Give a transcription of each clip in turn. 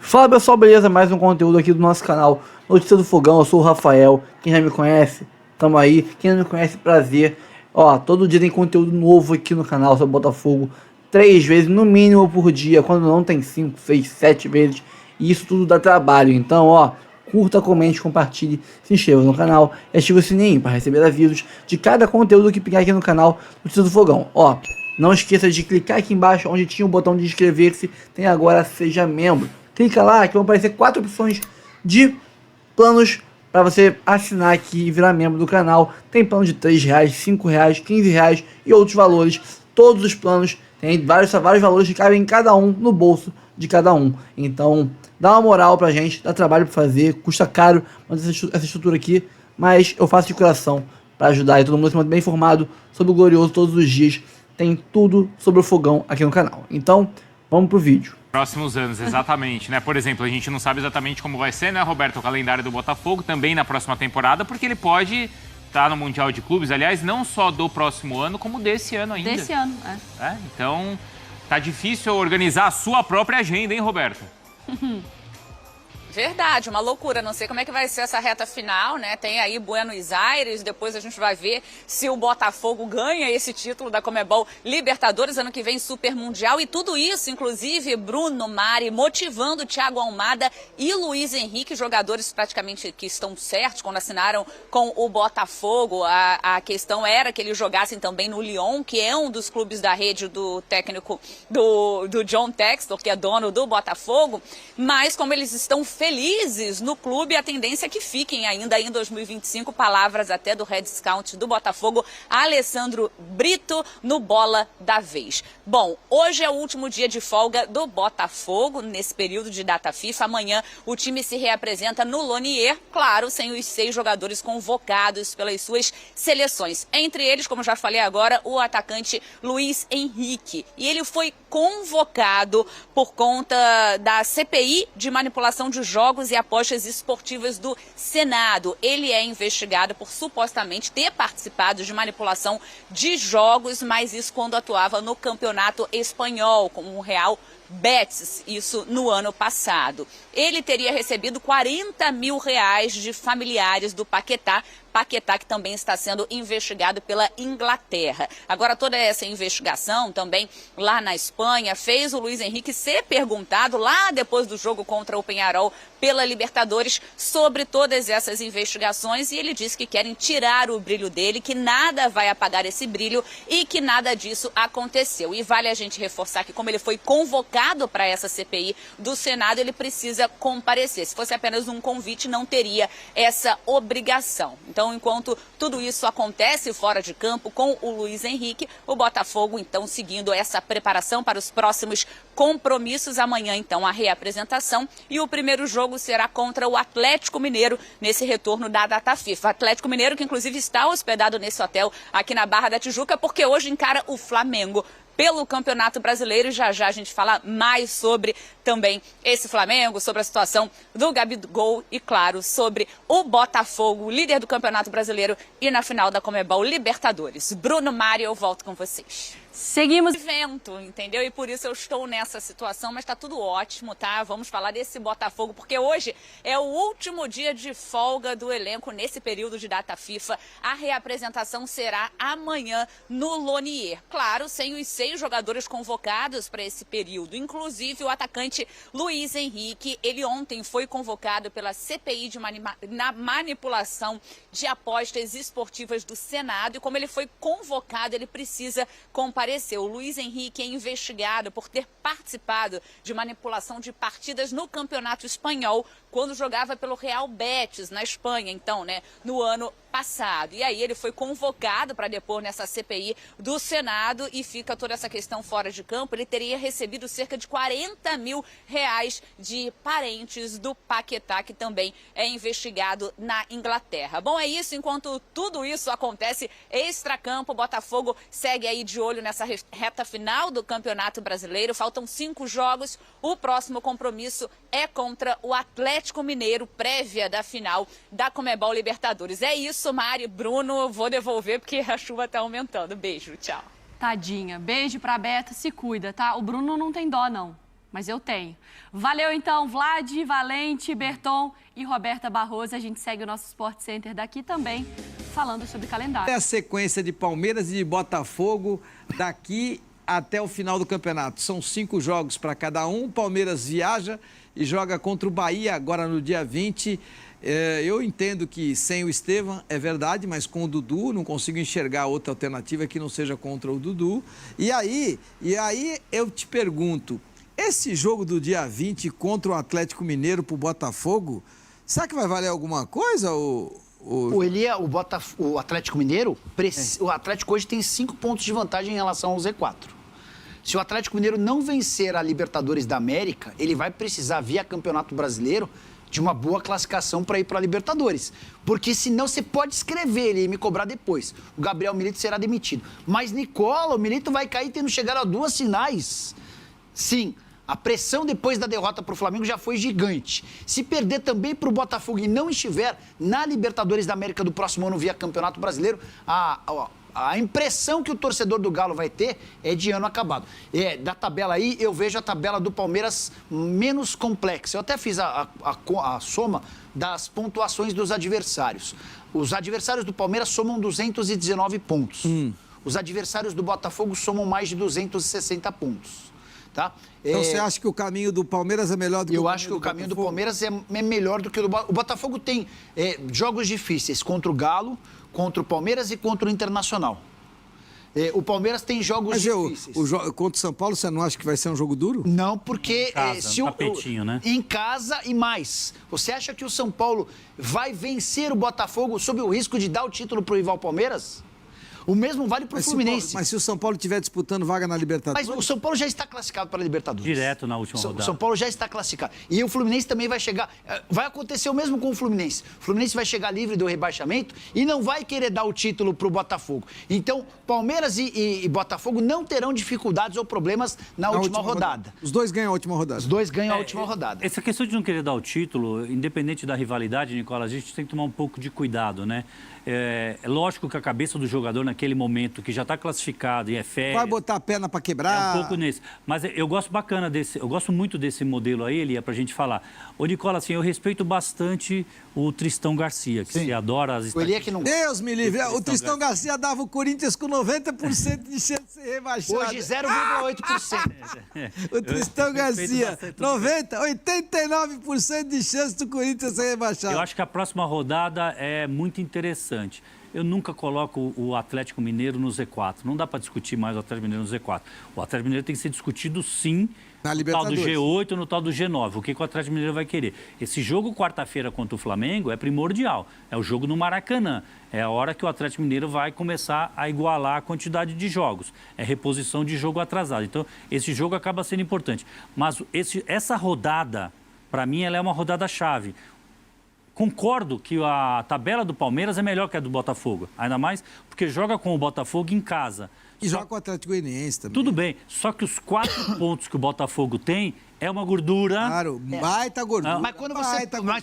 Fala pessoal, beleza? Mais um conteúdo aqui do nosso canal Notícia do Fogão. Eu sou o Rafael, quem já me conhece, tamo aí. Quem não me conhece, prazer. Ó, todo dia tem conteúdo novo aqui no canal sobre Botafogo, 3 vezes no mínimo por dia, quando não tem 5, 6, 7 vezes. E isso tudo dá trabalho, então ó, curta, comente, compartilhe, se inscreva no canal e ative o sininho para receber avisos de cada conteúdo que pingar aqui no canal Notícia do Fogão. Ó, não esqueça de clicar aqui embaixo onde tinha o botão de inscrever-se, tem agora Seja Membro. Clica lá que vão aparecer 4 opções de planos para você assinar aqui e virar membro do canal. Tem plano de R$3, R$5, R$15 e outros valores. Todos os planos tem vários valores que cabem em cada um, no bolso de cada um. Então dá uma moral pra gente, dá trabalho para fazer, custa caro manter essa estrutura aqui, mas eu faço de coração para ajudar e todo mundo se manter bem informado sobre o Glorioso todos os dias. Tem tudo sobre o fogão aqui no canal. Então vamos pro vídeo. Próximos anos, exatamente, né? Por exemplo, a gente não sabe exatamente como vai ser, né, Roberto, o calendário do Botafogo também na próxima temporada, porque ele pode estar no Mundial de Clubes, aliás, não só do próximo ano, como desse ano ainda. Desse ano, Então, tá difícil organizar a sua própria agenda, hein, Roberto? Verdade, uma loucura. Não sei como é que vai ser essa reta final, né? Tem aí Buenos Aires, depois a gente vai ver se o Botafogo ganha esse título da Conmebol Libertadores, ano que vem Super Mundial. E tudo isso, inclusive, Bruno, Mari, motivando Thiago Almada e Luiz Henrique, jogadores praticamente que estão certos quando assinaram com o Botafogo. A questão era que eles jogassem também no Lyon, que é um dos clubes da rede do técnico do John Textor, que é dono do Botafogo. Mas como eles estão felizes no clube, a tendência é que fiquem ainda em 2025, palavras até do Head Scout do Botafogo, Alessandro Brito, no Bola da Vez. Bom, hoje é o último dia de folga do Botafogo, nesse período de data FIFA. Amanhã o time se reapresenta no Lonier, claro, sem os 6 jogadores convocados pelas suas seleções. Entre eles, como já falei agora, o atacante Luiz Henrique. E ele foi convocado por conta da CPI de manipulação de jogos e apostas esportivas do Senado. Ele é investigado por supostamente ter participado de manipulação de jogos, mas isso quando atuava no campeonato espanhol, como o Real Betis, isso no ano passado. Ele teria recebido R$40 mil de familiares do Paquetá, que também está sendo investigado pela Inglaterra. Agora, toda essa investigação também lá na Espanha fez o Luiz Henrique ser perguntado lá depois do jogo contra o Peñarol pela Libertadores sobre todas essas investigações, e ele disse que querem tirar o brilho dele, que nada vai apagar esse brilho e que nada disso aconteceu. E vale a gente reforçar que como ele foi convocado para essa CPI do Senado, ele precisa comparecer. Se fosse apenas um convite, não teria essa obrigação. Então, enquanto tudo isso acontece fora de campo com o Luiz Henrique, o Botafogo, então, seguindo essa preparação para os próximos compromissos. Amanhã, então, a reapresentação e o primeiro jogo será contra o Atlético Mineiro nesse retorno da data FIFA. Atlético Mineiro que, inclusive, está hospedado nesse hotel aqui na Barra da Tijuca, porque hoje encara o Flamengo pelo Campeonato Brasileiro. Já já a gente fala mais sobre também esse Flamengo, sobre a situação do Gabigol e, claro, sobre o Botafogo, líder do Campeonato Brasileiro e na final da Conmebol Libertadores. Bruno, Mário, eu volto com vocês. Seguimos. Evento, entendeu? E por isso eu estou nessa situação, mas tá tudo ótimo, tá? Vamos falar desse Botafogo, porque hoje é o último dia de folga do elenco nesse período de data FIFA. A reapresentação será amanhã no Lonier. Claro, sem os 6 jogadores convocados para esse período, inclusive o atacante Luiz Henrique. Ele ontem foi convocado pela CPI de manipulação de apostas esportivas do Senado, e como ele foi convocado, ele precisa comparecer. O Luiz Henrique é investigado por ter participado de manipulação de partidas no Campeonato Espanhol, quando jogava pelo Real Betis, na Espanha, então, né, no ano passado. E aí ele foi convocado para depor nessa CPI do Senado e fica toda essa questão fora de campo. Ele teria recebido cerca de R$40 mil de parentes do Paquetá, que também é investigado na Inglaterra. Bom, é isso. Enquanto tudo isso acontece, extracampo, o Botafogo segue aí de olho nessa reta final do Campeonato Brasileiro. Faltam 5 jogos. O próximo compromisso é contra o Atlético Mineiro, prévia da final da Conmebol Libertadores. É isso, Mari, Bruno, eu vou devolver porque a chuva está aumentando. Beijo, tchau. Tadinha. Beijo pra Beta, se cuida, tá? O Bruno não tem dó, não. Mas eu tenho. Valeu então, Vlad, Valente, Berton e Roberta Barroso. A gente segue o nosso Sport Center daqui também, falando sobre calendário. É a sequência de Palmeiras e de Botafogo daqui até o final do campeonato. São 5 jogos para cada um. O Palmeiras viaja e joga contra o Bahia agora no dia 20. Eu entendo que sem o Estevam é verdade, mas com o Dudu não consigo enxergar outra alternativa que não seja contra o Dudu. E aí eu te pergunto, esse jogo do dia 20 contra o Atlético Mineiro pro Botafogo, será que vai valer alguma coisa? O Atlético Mineiro, o Atlético hoje tem 5 pontos de vantagem em relação ao Z4. Se o Atlético Mineiro não vencer a Libertadores da América, ele vai precisar, via Campeonato Brasileiro, de uma boa classificação para ir para a Libertadores. Porque senão você pode escrever ele e me cobrar depois. O Gabriel Milito será demitido. Mas, Nicola, o Milito vai cair tendo chegado a 2 finais. Sim, a pressão depois da derrota para o Flamengo já foi gigante. Se perder também para o Botafogo e não estiver na Libertadores da América do próximo ano via Campeonato Brasileiro, a impressão que o torcedor do Galo vai ter é de ano acabado. Da tabela aí, eu vejo a tabela do Palmeiras menos complexa. Eu até fiz a soma das pontuações dos adversários. Os adversários do Palmeiras somam 219 pontos. Os adversários do Botafogo somam mais de 260 pontos. Tá? Então você acha que o caminho do Palmeiras é melhor do que o caminho do Botafogo? Eu acho que o caminho do Palmeiras é melhor do que o do Botafogo. O Botafogo tem jogos difíceis contra o Galo, contra o Palmeiras e contra o Internacional. O Palmeiras tem jogos difíceis. Contra o São Paulo, você não acha que vai ser um jogo duro? Não, porque... tapetinho, né? Em casa e mais. Você acha que o São Paulo vai vencer o Botafogo sob o risco de dar o título pro rival Palmeiras? O mesmo vale para o Fluminense. Mas se o São Paulo estiver disputando vaga na Libertadores... Mas o São Paulo já está classificado para a Libertadores. Direto na última rodada. O São Paulo já está classificado. E o Fluminense também vai chegar... Vai acontecer o mesmo com o Fluminense. O Fluminense vai chegar livre do rebaixamento e não vai querer dar o título para o Botafogo. Então, Palmeiras e Botafogo não terão dificuldades ou problemas na última rodada. Os dois ganham a última rodada. Os dois ganham a última rodada. Essa questão de não querer dar o título, independente da rivalidade, Nicola, a gente tem que tomar um pouco de cuidado, né? É lógico que a cabeça do jogador naquele momento, que já está classificado e é férias... Vai botar a perna para quebrar. É um pouco nesse. Mas eu gosto eu gosto muito desse modelo aí, Elia, pra gente falar. Ô, Nicola, assim, eu respeito bastante o Tristão Garcia, que você adora as estatísticas. Deus me livre, o Tristão Garcia dava o Corinthians com 90% de chance de ser rebaixado. Hoje, 0,8%. O Tristão Garcia, 89% de chance do Corinthians ser rebaixado. Eu acho que a próxima rodada é muito interessante. Eu nunca coloco o Atlético Mineiro no Z4. Não dá para discutir mais o Atlético Mineiro no Z4. O Atlético Mineiro tem que ser discutido, sim, na no tal do G8 ou no tal do G9. O que o Atlético Mineiro vai querer? Esse jogo, quarta-feira, contra o Flamengo, é primordial. É o jogo no Maracanã. É a hora que o Atlético Mineiro vai começar a igualar a quantidade de jogos. É reposição de jogo atrasado. Então, esse jogo acaba sendo importante. Mas essa rodada, para mim, ela é uma rodada-chave. Concordo que a tabela do Palmeiras é melhor que a do Botafogo. Ainda mais porque joga com o Botafogo em casa. E joga com o Atlético Goianiense também. Tudo bem, só que os 4 pontos que o Botafogo tem é uma gordura... Claro, baita gordura. Mas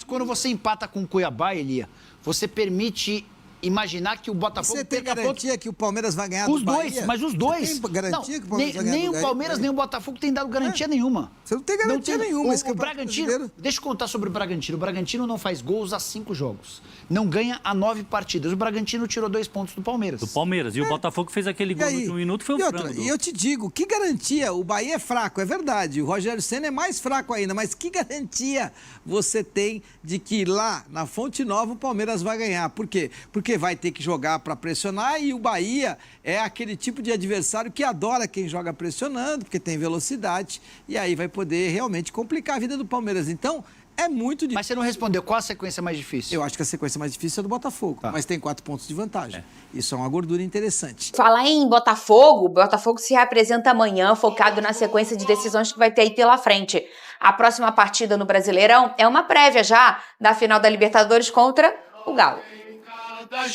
quando você empata com o Cuiabá, Elia, você permite... imaginar que o Botafogo... Você tem garantia que o Palmeiras vai ganhar do Bahia? Os dois, mas os dois. Você tem garantia que o Palmeiras vai ganhar nem o Palmeiras, nem o Botafogo tem dado garantia nenhuma. Você não tem garantia nenhuma. O Bragantino... Deixa eu contar sobre o Bragantino. O Bragantino não faz gols há 5 jogos. Não ganha há 9 partidas. O Bragantino tirou 2 pontos do Palmeiras. Do Palmeiras. E o Botafogo fez aquele gol no último minuto, foi um frango. E eu te digo, que garantia? O Bahia é fraco, é verdade. O Rogério Ceni é mais fraco ainda. Mas que garantia você tem de que lá, na Fonte Nova, o Palmeiras vai ganhar? Por quê? Porque vai ter que jogar para pressionar e o Bahia é aquele tipo de adversário que adora quem joga pressionando, porque tem velocidade e aí vai poder realmente complicar a vida do Palmeiras. Então, é muito difícil. Mas você não respondeu qual a sequência mais difícil? Eu acho que a sequência mais difícil é do Botafogo, mas tem 4 pontos de vantagem. Isso é uma gordura interessante. Falar em Botafogo, o Botafogo se reapresenta amanhã, focado na sequência de decisões que vai ter aí pela frente. A próxima partida no Brasileirão é uma prévia já da final da Libertadores contra o Galo.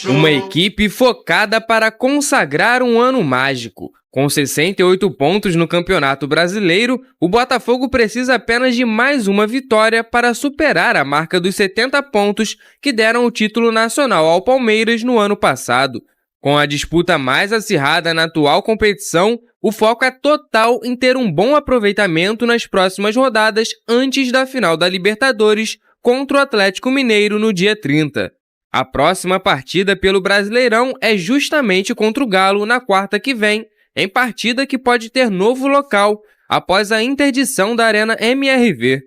Uma equipe focada para consagrar um ano mágico. Com 68 pontos no Campeonato Brasileiro, o Botafogo precisa apenas de mais uma vitória para superar a marca dos 70 pontos que deram o título nacional ao Palmeiras no ano passado. Com a disputa mais acirrada na atual competição, o foco é total em ter um bom aproveitamento nas próximas rodadas antes da final da Libertadores contra o Atlético Mineiro no dia 30. A próxima partida pelo Brasileirão é justamente contra o Galo na quarta que vem, em partida que pode ter novo local após a interdição da Arena MRV.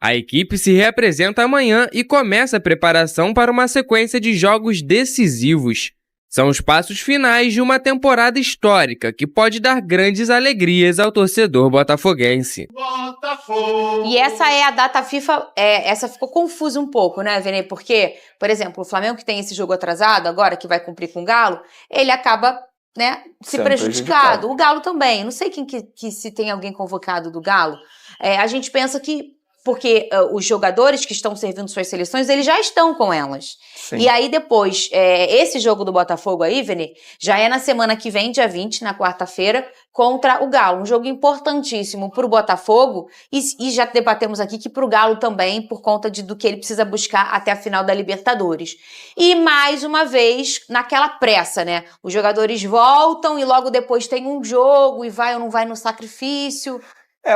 A equipe se reapresenta amanhã e começa a preparação para uma sequência de jogos decisivos. São os passos finais de uma temporada histórica que pode dar grandes alegrias ao torcedor botafoguense. E essa é a data FIFA, essa ficou confusa um pouco, né, Vene? Porque, por exemplo, o Flamengo que tem esse jogo atrasado agora, que vai cumprir com o Galo, ele acaba, né, se prejudicado. O Galo também. Não sei quem que se tem alguém convocado do Galo. A gente pensa que porque os jogadores que estão servindo suas seleções, eles já estão com elas. Sim. E aí depois, esse jogo do Botafogo aí, Vene, já é na semana que vem, dia 20, na quarta-feira, contra o Galo. Um jogo importantíssimo para o Botafogo e já debatemos aqui que para o Galo também, por conta do que ele precisa buscar até a final da Libertadores. E mais uma vez, naquela pressa, né? Os jogadores voltam e logo depois tem um jogo e vai ou não vai no sacrifício.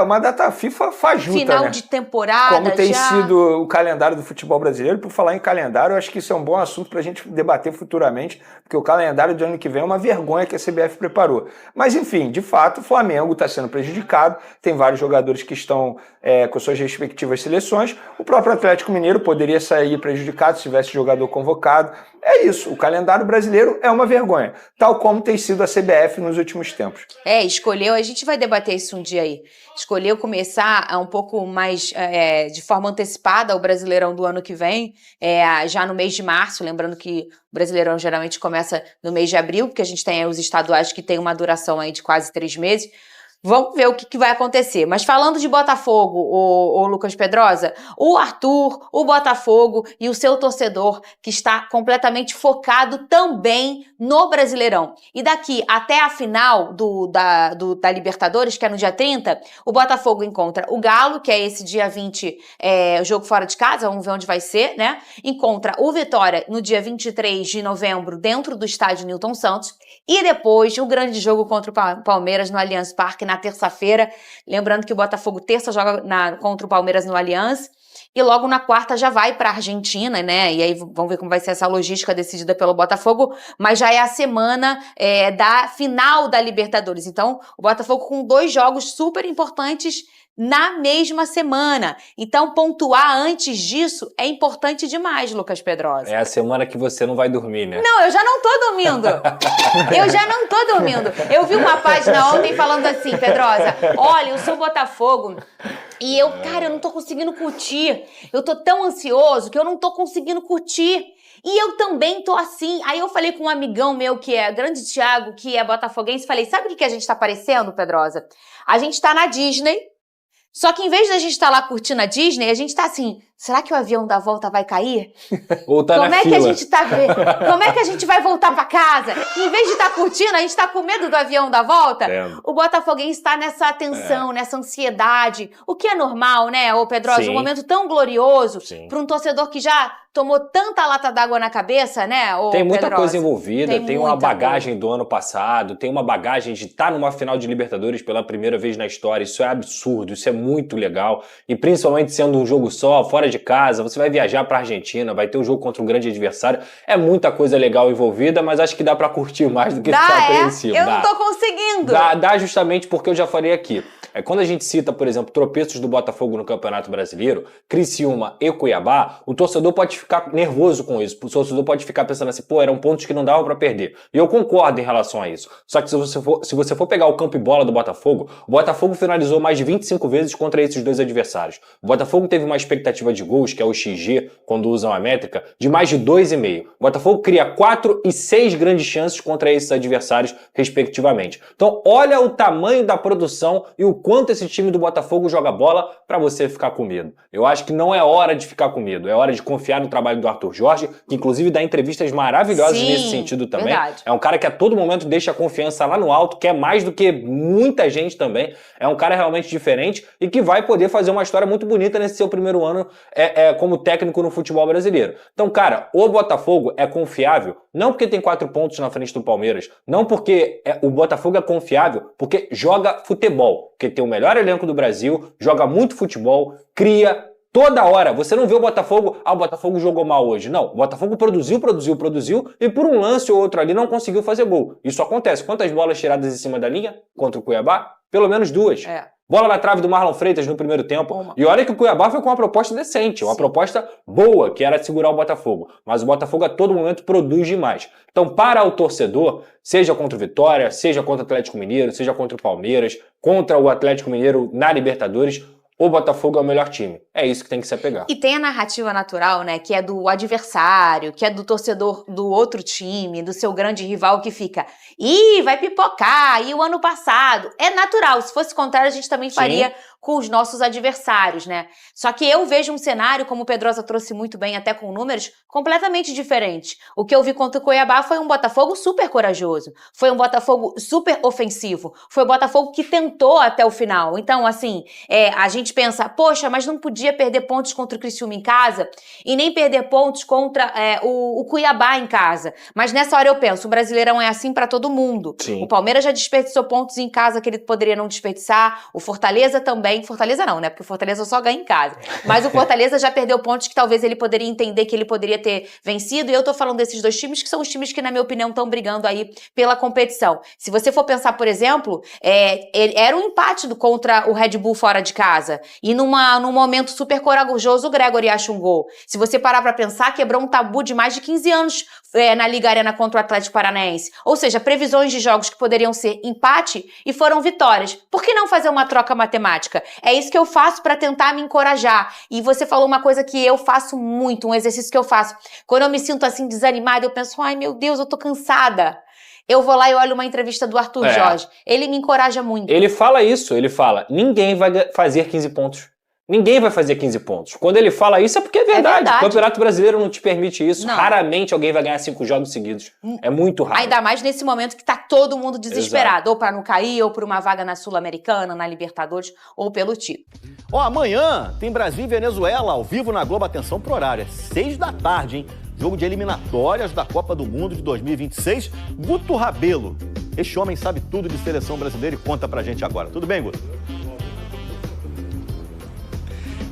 Uma data FIFA fajuta, final, né? De temporada, como tem sido o calendário do futebol brasileiro. Por falar em calendário, eu acho que isso é um bom assunto para a gente debater futuramente, porque o calendário de ano que vem é uma vergonha que a CBF preparou. Mas, enfim, de fato, o Flamengo está sendo prejudicado, tem vários jogadores que estão com suas respectivas seleções. O próprio Atlético Mineiro poderia sair prejudicado se tivesse jogador convocado. É isso, o calendário brasileiro é uma vergonha, tal como tem sido a CBF nos últimos tempos. Escolheu, a gente vai debater isso um dia aí, escolheu começar um pouco mais de forma antecipada o Brasileirão do ano que vem, já no mês de março, lembrando que o Brasileirão geralmente começa no mês de abril, porque a gente tem os estaduais que tem uma duração aí de quase 3 meses. Vamos ver o que vai acontecer. Mas falando de Botafogo, o Lucas Pedrosa, o Arthur, o Botafogo e o seu torcedor que está completamente focado também no Brasileirão. E daqui até a final da Libertadores, que é no dia 30, o Botafogo encontra o Galo, que é esse dia 20, o jogo fora de casa, vamos ver onde vai ser, né? Encontra o Vitória no dia 23 de novembro, dentro do estádio Newton Santos. E depois, o grande jogo contra o Palmeiras no Allianz Parque, na terça-feira. Lembrando que o Botafogo terça joga contra o Palmeiras no Allianz. E logo na quarta já vai para a Argentina, né? E aí vamos ver como vai ser essa logística decidida pelo Botafogo. Mas já é a semana da final da Libertadores. Então, o Botafogo com 2 jogos super importantes na mesma semana. Então, pontuar antes disso é importante demais, Lucas Pedrosa. É a semana que você não vai dormir, né? Não, eu já não tô dormindo. Eu vi uma página ontem falando assim, Pedrosa, olha, eu sou Botafogo e eu não tô conseguindo curtir. Eu tô tão ansioso que eu não tô conseguindo curtir. E eu também tô assim. Aí eu falei com um amigão meu, que é grande Thiago, que é botafoguense, falei, sabe o que a gente tá parecendo, Pedrosa? A gente tá na Disney, só que em vez de a gente estar lá curtindo a Disney, a gente tá assim, será que o avião da volta vai cair? Ou tá Como na é fila. que a gente tá vendo? Como é que a gente vai voltar pra casa? Em vez de estar curtindo, a gente tá com medo do avião da volta. O botafoguense tá nessa tensão, nessa ansiedade, o que é normal, né, ô Pedrosa? Sim. Um momento tão glorioso para um torcedor que já tomou tanta lata d'água na cabeça, né, ô Tem muita Pedrosa? coisa envolvida, tem uma muita bagagem coisa. do ano passado, tem uma bagagem de estar numa final de Libertadores pela primeira vez na história. Isso é absurdo, isso é muito legal. E principalmente sendo um jogo só, fora de casa, você vai viajar pra Argentina, vai ter um jogo contra um grande adversário. É muita coisa legal envolvida, mas acho que dá pra curtir mais do que ficar apreensivo. Eu não tô conseguindo. Dá justamente porque eu já falei aqui. Quando a gente cita, por exemplo, tropeços do Botafogo no Campeonato Brasileiro, Criciúma e Cuiabá, o torcedor pode ficar nervoso com isso. O torcedor pode ficar pensando assim, eram pontos que não dava pra perder. E eu concordo em relação a isso. Só que se você for pegar o campo e bola do Botafogo, o Botafogo finalizou mais de 25 vezes contra esses 2 adversários. O Botafogo teve uma expectativa de gols, que é o XG, quando usam a métrica, de mais de 2,5. O Botafogo cria 4 e 6 grandes chances contra esses adversários, respectivamente. Então, olha o tamanho da produção e o quanto esse time do Botafogo joga bola para você ficar com medo. Eu acho que não é hora de ficar com medo, é hora de confiar no trabalho do Arthur Jorge, que inclusive dá entrevistas maravilhosas nesse sentido também. Verdade. É um cara que a todo momento deixa a confiança lá no alto, que é mais do que muita gente também. É um cara realmente diferente e que vai poder fazer uma história muito bonita nesse seu primeiro ano como técnico no futebol brasileiro. Então, cara, o Botafogo é confiável, não porque tem 4 pontos na frente do Palmeiras, não porque o Botafogo é confiável, porque joga futebol, porque tem o melhor elenco do Brasil, joga muito futebol, cria toda hora. Você não vê o Botafogo, o Botafogo jogou mal hoje. Não, o Botafogo produziu e por um lance ou outro ali não conseguiu fazer gol. Isso acontece. Quantas bolas tiradas em cima da linha contra o Cuiabá? Pelo menos 2. Bola na trave do Marlon Freitas no primeiro tempo. E olha que o Cuiabá foi com uma proposta decente, uma proposta boa, que era segurar o Botafogo. Mas o Botafogo a todo momento produz demais. Então, para o torcedor, seja contra o Vitória, seja contra o Atlético Mineiro, seja contra o Palmeiras, contra o Atlético Mineiro na Libertadores, o Botafogo é o melhor time. É isso que tem que se apegar. E tem a narrativa natural, né, que é do adversário, que é do torcedor do outro time, do seu grande rival que fica, vai pipocar, e o ano passado. É natural, se fosse contrário a gente também faria com os nossos adversários, né? Só que eu vejo um cenário, como o Pedrosa trouxe muito bem, até com números, completamente diferente. O que eu vi contra o Cuiabá foi um Botafogo super corajoso, foi um Botafogo super ofensivo, foi um Botafogo que tentou até o final. Então, assim, a gente pensa, poxa, mas não podia perder pontos contra o Criciúma em casa e nem perder pontos contra o Cuiabá em casa. Mas nessa hora eu penso, o Brasileirão é assim pra todo mundo. Sim. O Palmeiras já desperdiçou pontos em casa que ele poderia não desperdiçar, o Fortaleza também. Fortaleza não, né? Porque o Fortaleza só ganha em casa. Mas o Fortaleza já perdeu pontos que talvez ele poderia entender que ele poderia ter vencido. E eu tô falando desses 2 times que são os times que, na minha opinião, estão brigando aí pela competição. Se você for pensar, por exemplo, era um empate contra o Red Bull fora de casa. E num momento super corajoso, o Gregory acha um gol. Se você parar pra pensar, quebrou um tabu de mais de 15 anos na Liga Arena contra o Atlético Paranaense. Ou seja, previsões de jogos que poderiam ser empate e foram vitórias. Por que não fazer uma troca matemática? É isso que eu faço para tentar me encorajar. E você falou uma coisa que eu faço muito, um exercício que eu faço. Quando eu me sinto assim desanimada, eu penso, ai meu Deus, eu tô cansada. Eu vou lá e olho uma entrevista do Arthur Jorge. Ele me encoraja muito. Ele fala isso, ele fala, ninguém vai fazer 15 pontos. Ninguém vai fazer 15 pontos. Quando ele fala isso é porque é verdade. O Campeonato Brasileiro não te permite isso. Não. Raramente alguém vai ganhar 5 jogos seguidos. É muito raro. Ainda mais nesse momento que tá todo mundo desesperado. Ou para não cair, ou por uma vaga na Sul-Americana, na Libertadores, ou pelo título. Amanhã tem Brasil e Venezuela ao vivo na Globo. Atenção pro horário, é 6 da tarde, hein? Jogo de eliminatórias da Copa do Mundo de 2026. Guto Rabelo. Este homem sabe tudo de seleção brasileira e conta pra gente agora. Tudo bem, Guto?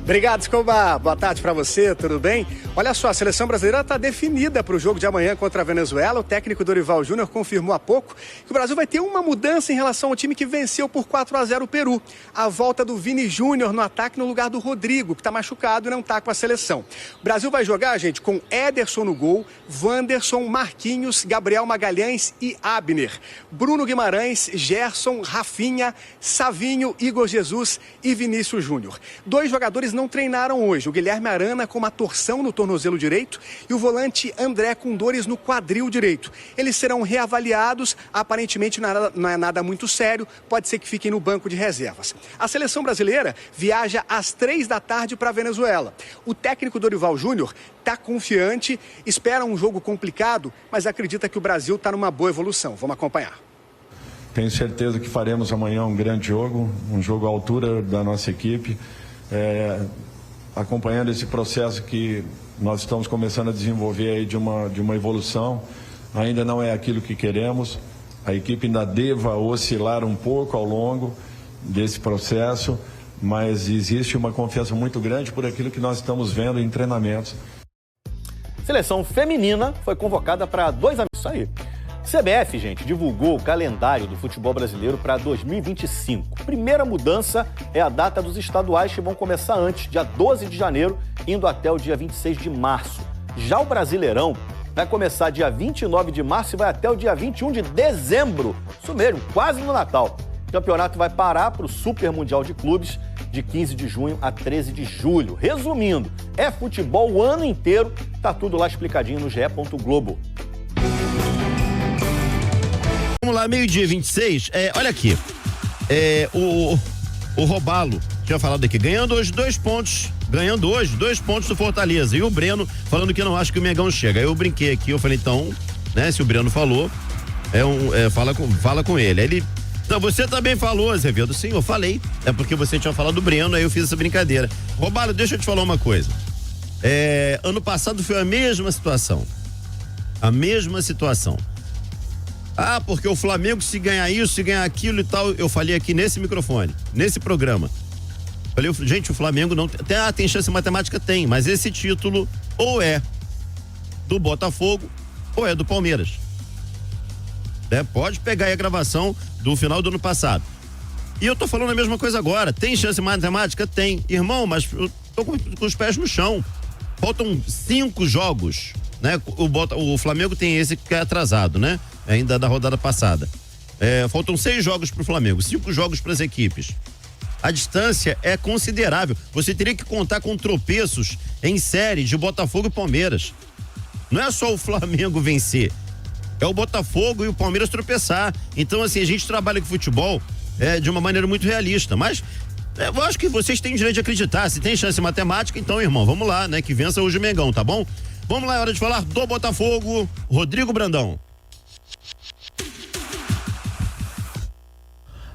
Obrigado, Escobar. Boa tarde para você, tudo bem? Olha só, a seleção brasileira está definida para o jogo de amanhã contra a Venezuela. O técnico Dorival Júnior confirmou há pouco que o Brasil vai ter uma mudança em relação ao time que venceu por 4-0 o Peru. A volta do Vini Júnior no ataque no lugar do Rodrigo, que está machucado e não está com a seleção. O Brasil vai jogar, gente, com Ederson no gol, Wanderson, Marquinhos, Gabriel Magalhães e Abner. Bruno Guimarães, Gerson, Rafinha, Savinho, Igor Jesus e Vinícius Júnior. 2 jogadores não treinaram hoje. O Guilherme Arana com uma torção no tornozelo direito e o volante André com dores no quadril direito. Eles serão reavaliados, aparentemente não é nada muito sério, pode ser que fiquem no banco de reservas. A seleção brasileira viaja às 3 da tarde para a Venezuela. O técnico Dorival Júnior está confiante, espera um jogo complicado, mas acredita que o Brasil está numa boa evolução. Vamos acompanhar. Tenho certeza que faremos amanhã um grande jogo, um jogo à altura da nossa equipe. Acompanhando esse processo que nós estamos começando a desenvolver aí de uma evolução, ainda não é aquilo que queremos, a equipe ainda deva oscilar um pouco ao longo desse processo, mas existe uma confiança muito grande por aquilo que nós estamos vendo em treinamentos. Seleção feminina foi convocada para 2 anos. Isso aí. CBF, gente, divulgou o calendário do futebol brasileiro para 2025. Primeira mudança é a data dos estaduais, que vão começar antes, dia 12 de janeiro, indo até o dia 26 de março. Já o Brasileirão vai começar dia 29 de março e vai até o dia 21 de dezembro. Isso mesmo, quase no Natal. O campeonato vai parar para o Super Mundial de Clubes, de 15 de junho a 13 de julho. Resumindo, é futebol o ano inteiro, tá tudo lá explicadinho no ge.globo. Vamos lá, meio-dia 26. Olha aqui. O Robalo tinha falado aqui, ganhando hoje 2 pontos do Fortaleza. E o Breno falando que não acha que o Mengão chega. Aí eu brinquei aqui, eu falei, então, né, se o Breno falou, fala com ele. Aí ele, não, você também falou, Azevedo. Sim, eu falei. É porque você tinha falado do Breno, aí eu fiz essa brincadeira. Robalo, deixa eu te falar uma coisa. Ano passado foi a mesma situação. A mesma situação. Ah, porque o Flamengo, se ganhar isso, se ganhar aquilo e tal, eu falei aqui nesse microfone, nesse programa. Falei, gente, o Flamengo não tem chance matemática? Tem, mas esse título ou é do Botafogo ou é do Palmeiras. Pode pegar aí a gravação do final do ano passado. E eu tô falando a mesma coisa agora. Tem chance matemática? Tem. Irmão, mas eu tô com os pés no chão. Faltam 5 jogos, né? O Flamengo tem esse que é atrasado, né? Ainda da rodada passada. Faltam 6 jogos pro Flamengo, 5 jogos pras equipes. A distância é considerável. Você teria que contar com tropeços em série de Botafogo e Palmeiras. Não é só o Flamengo vencer, é o Botafogo e o Palmeiras tropeçar. Então, assim, a gente trabalha com futebol de uma maneira muito realista, mas eu acho que vocês têm direito de acreditar. Se tem chance matemática, então, irmão, vamos lá, né? Que vença hoje o Mengão, tá bom? Vamos lá, é hora de falar do Botafogo. Rodrigo Brandão.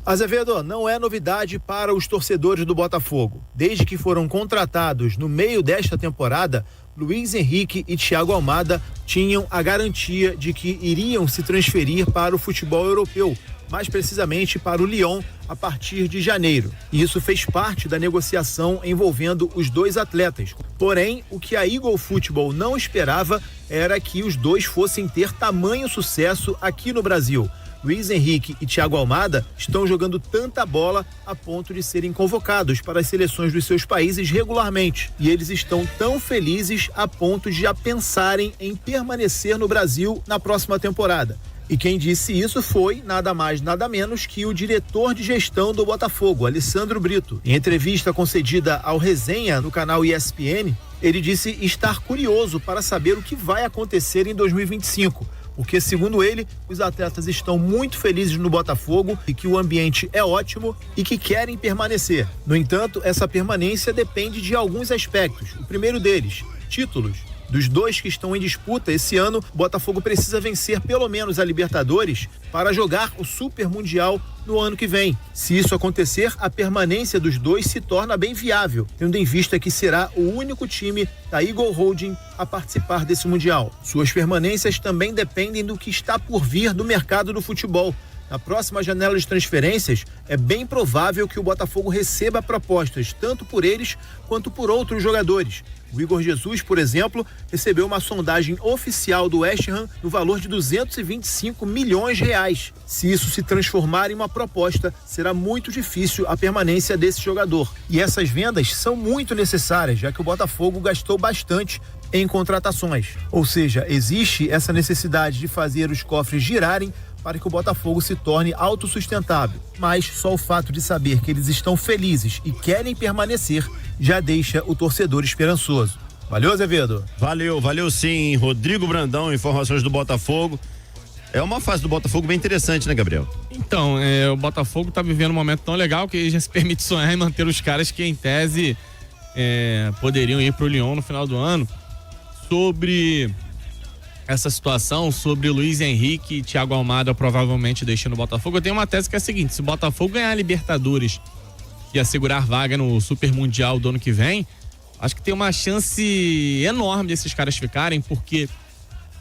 Azevedo, não é novidade para os torcedores do Botafogo. Desde que foram contratados no meio desta temporada, Luiz Henrique e Thiago Almada tinham a garantia de que iriam se transferir para o futebol europeu, mais precisamente para o Lyon, a partir de janeiro. E isso fez parte da negociação envolvendo os dois atletas. Porém, o que a Eagle Football não esperava era que os dois fossem ter tamanho sucesso aqui no Brasil. Luiz Henrique e Thiago Almada estão jogando tanta bola a ponto de serem convocados para as seleções dos seus países regularmente. E eles estão tão felizes a ponto de já pensarem em permanecer no Brasil na próxima temporada. E quem disse isso foi nada mais, nada menos que o diretor de gestão do Botafogo, Alessandro Brito. Em entrevista concedida ao Resenha no canal ESPN, ele disse estar curioso para saber o que vai acontecer em 2025. Porque, segundo ele, os atletas estão muito felizes no Botafogo e que o ambiente é ótimo e que querem permanecer. No entanto, essa permanência depende de alguns aspectos. O primeiro deles, títulos. Dos dois que estão em disputa esse ano, o Botafogo precisa vencer pelo menos a Libertadores para jogar o Super Mundial no ano que vem. Se isso acontecer, a permanência dos dois se torna bem viável, tendo em vista que será o único time da Eagle Holding a participar desse Mundial. Suas permanências também dependem do que está por vir do mercado do futebol. Na próxima janela de transferências, é bem provável que o Botafogo receba propostas tanto por eles quanto por outros jogadores. O Igor Jesus, por exemplo, recebeu uma sondagem oficial do West Ham no valor de 225 milhões de reais. Se isso se transformar em uma proposta, será muito difícil a permanência desse jogador. E essas vendas são muito necessárias, já que o Botafogo gastou bastante em contratações. Ou seja, existe essa necessidade de fazer os cofres girarem para que o Botafogo se torne autossustentável. Mas só o fato de saber que eles estão felizes e querem permanecer já deixa o torcedor esperançoso. Valeu, Azevedo? Valeu sim. Rodrigo Brandão, informações do Botafogo. É uma fase do Botafogo bem interessante, né, Gabriel? Então, o Botafogo tá vivendo um momento tão legal que já se permite sonhar e manter os caras que, em tese, poderiam ir pro Lyon no final do ano. Sobre essa situação, sobre Luiz Henrique e Thiago Almada provavelmente deixando o Botafogo, eu tenho uma tese que é a seguinte: se o Botafogo ganhar a Libertadores e assegurar vaga no Super Mundial do ano que vem, acho que tem uma chance enorme desses caras ficarem, porque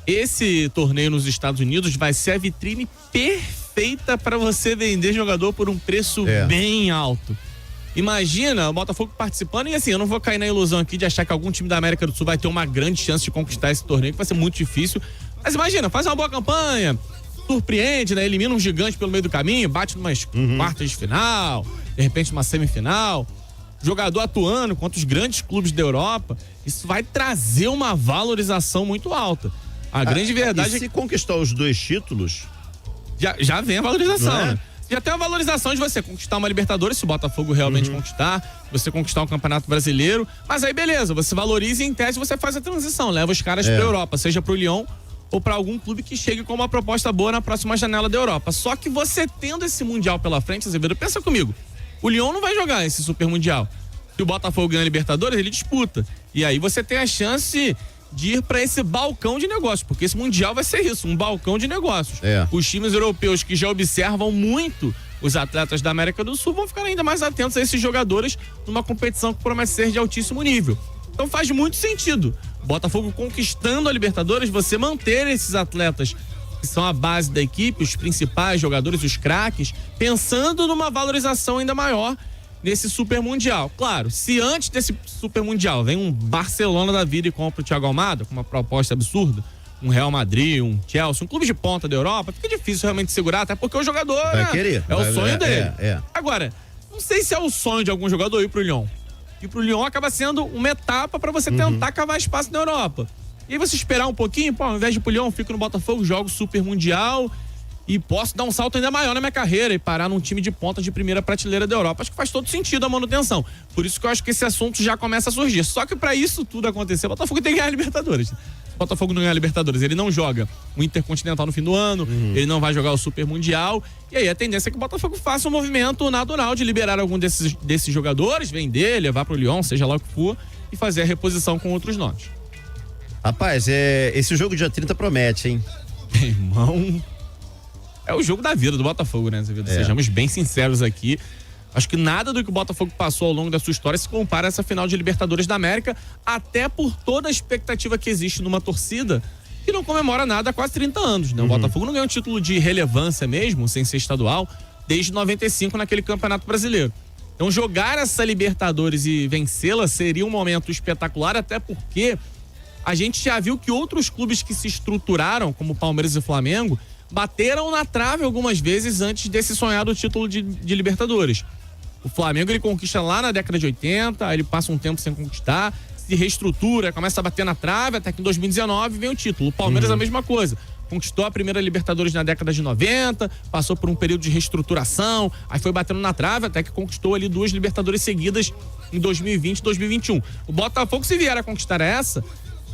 esse torneio nos Estados Unidos vai ser a vitrine perfeita para você vender jogador por um preço bem alto. Imagina o Botafogo participando, e assim, eu não vou cair na ilusão aqui de achar que algum time da América do Sul vai ter uma grande chance de conquistar esse torneio, que vai ser muito difícil. Mas imagina, faz uma boa campanha, surpreende, né? Elimina um gigante pelo meio do caminho, bate numas quartas de final, de repente uma semifinal. Jogador atuando contra os grandes clubes da Europa, isso vai trazer uma valorização muito alta. A grande verdade é que se conquistar os 2 títulos, já vem a valorização, né? Já tem a valorização de você conquistar uma Libertadores, se o Botafogo realmente conquistar, você conquistar um Campeonato Brasileiro, mas aí beleza, você valoriza e em tese você faz a transição, leva os caras pra Europa, seja pro Lyon ou para algum clube que chegue com uma proposta boa na próxima janela da Europa. Só que você tendo esse Mundial pela frente, Azevedo, pensa comigo, o Lyon não vai jogar esse Super Mundial. Se o Botafogo ganha a Libertadores, ele disputa. E aí você tem a chance de ir para esse balcão de negócios, porque esse Mundial vai ser isso, um balcão de negócios. Os times europeus que já observam muito os atletas da América do Sul vão ficar ainda mais atentos a esses jogadores numa competição que promete ser de altíssimo nível. Então faz muito sentido. O Botafogo conquistando a Libertadores, você manter esses atletas que são a base da equipe, os principais jogadores, os craques, pensando numa valorização ainda maior nesse Super Mundial. Claro, se antes desse Super Mundial vem um Barcelona da vida e compra o Thiago Almada, com uma proposta absurda, um Real Madrid, um Chelsea, um clube de ponta da Europa, fica difícil realmente segurar, até porque o jogador é o sonho dele. Agora, não sei se é o sonho de algum jogador ir pro Lyon. E pro Lyon acaba sendo uma etapa para você tentar cavar espaço na Europa. E aí você esperar um pouquinho, ao invés de ir pro Lyon, fico no Botafogo, jogo Super Mundial e posso dar um salto ainda maior na minha carreira e parar num time de ponta de primeira prateleira da Europa. Acho que faz todo sentido a manutenção. Por isso que eu acho que esse assunto já começa a surgir. Só que para isso tudo acontecer, o Botafogo tem que ganhar a Libertadores. Se o Botafogo não ganhar a Libertadores, ele não joga o Intercontinental no fim do ano, ele não vai jogar o Super Mundial. E aí a tendência é que o Botafogo faça um movimento natural de liberar algum desses jogadores, vender, levar pro Lyon, seja lá o que for, e fazer a reposição com outros nomes. Rapaz, esse jogo dia 30 promete, hein? Irmão, é o jogo da vida do Botafogo, né, Zé? Sejamos bem sinceros aqui. Acho que nada do que o Botafogo passou ao longo da sua história se compara a essa final de Libertadores da América, até por toda a expectativa que existe numa torcida que não comemora nada há quase 30 anos, né? O Botafogo não ganhou um título de relevância mesmo, sem ser estadual, desde 95 naquele Campeonato Brasileiro. Então jogar essa Libertadores e vencê-la seria um momento espetacular, até porque a gente já viu que outros clubes que se estruturaram, como Palmeiras e Flamengo, bateram na trave algumas vezes antes desse sonhado título de Libertadores. O Flamengo, ele conquista lá na década de 80, aí ele passa um tempo sem conquistar, se reestrutura, começa a bater na trave, até que em 2019 vem o título. O Palmeiras a mesma coisa. Conquistou a primeira Libertadores na década de 90, passou por um período de reestruturação, aí foi batendo na trave, até que conquistou ali 2 Libertadores seguidas em 2020 e 2021. O Botafogo, se vier a conquistar essa,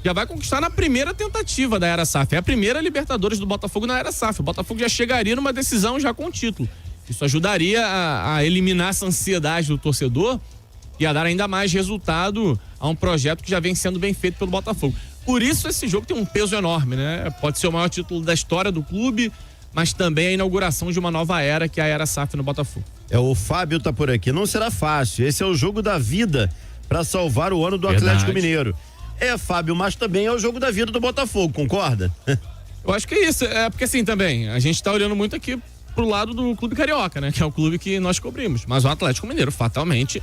já vai conquistar na primeira tentativa da Era SAF. É a primeira Libertadores do Botafogo na Era SAF. O Botafogo já chegaria numa decisão já com o título. Isso ajudaria a eliminar essa ansiedade do torcedor e a dar ainda mais resultado a um projeto que já vem sendo bem feito pelo Botafogo. Por isso esse jogo tem um peso enorme, né? Pode ser o maior título da história do clube, mas também a inauguração de uma nova era, que é a Era SAF no Botafogo. O Fábio tá por aqui. Não será fácil. Esse é o jogo da vida para salvar o ano do Atlético Mineiro. Fábio, mas também é o jogo da vida do Botafogo, concorda? Eu acho que é isso. É porque assim também, a gente tá olhando muito aqui pro lado do clube carioca, né? Que é o clube que nós cobrimos. Mas o Atlético Mineiro, fatalmente,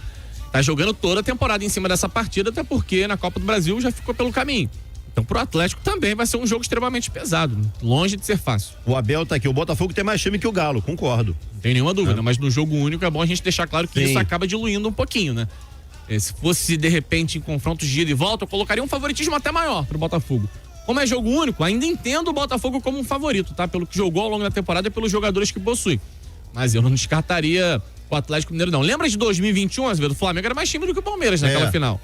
tá jogando toda a temporada em cima dessa partida, até porque na Copa do Brasil já ficou pelo caminho. Então pro Atlético também vai ser um jogo extremamente pesado, longe de ser fácil. O Abel tá aqui, o Botafogo tem mais time que o Galo, concordo. Não tem nenhuma dúvida, mas no jogo único é bom a gente deixar claro que isso acaba diluindo um pouquinho, né? Se fosse, de repente, em confrontos de ida e volta, eu colocaria um favoritismo até maior pro Botafogo. Como é jogo único, ainda entendo o Botafogo como um favorito, tá? Pelo que jogou ao longo da temporada e pelos jogadores que possui. Mas eu não descartaria o Atlético Mineiro, não. Lembra de 2021, Azevedo? O Flamengo era mais time do que o Palmeiras naquela final.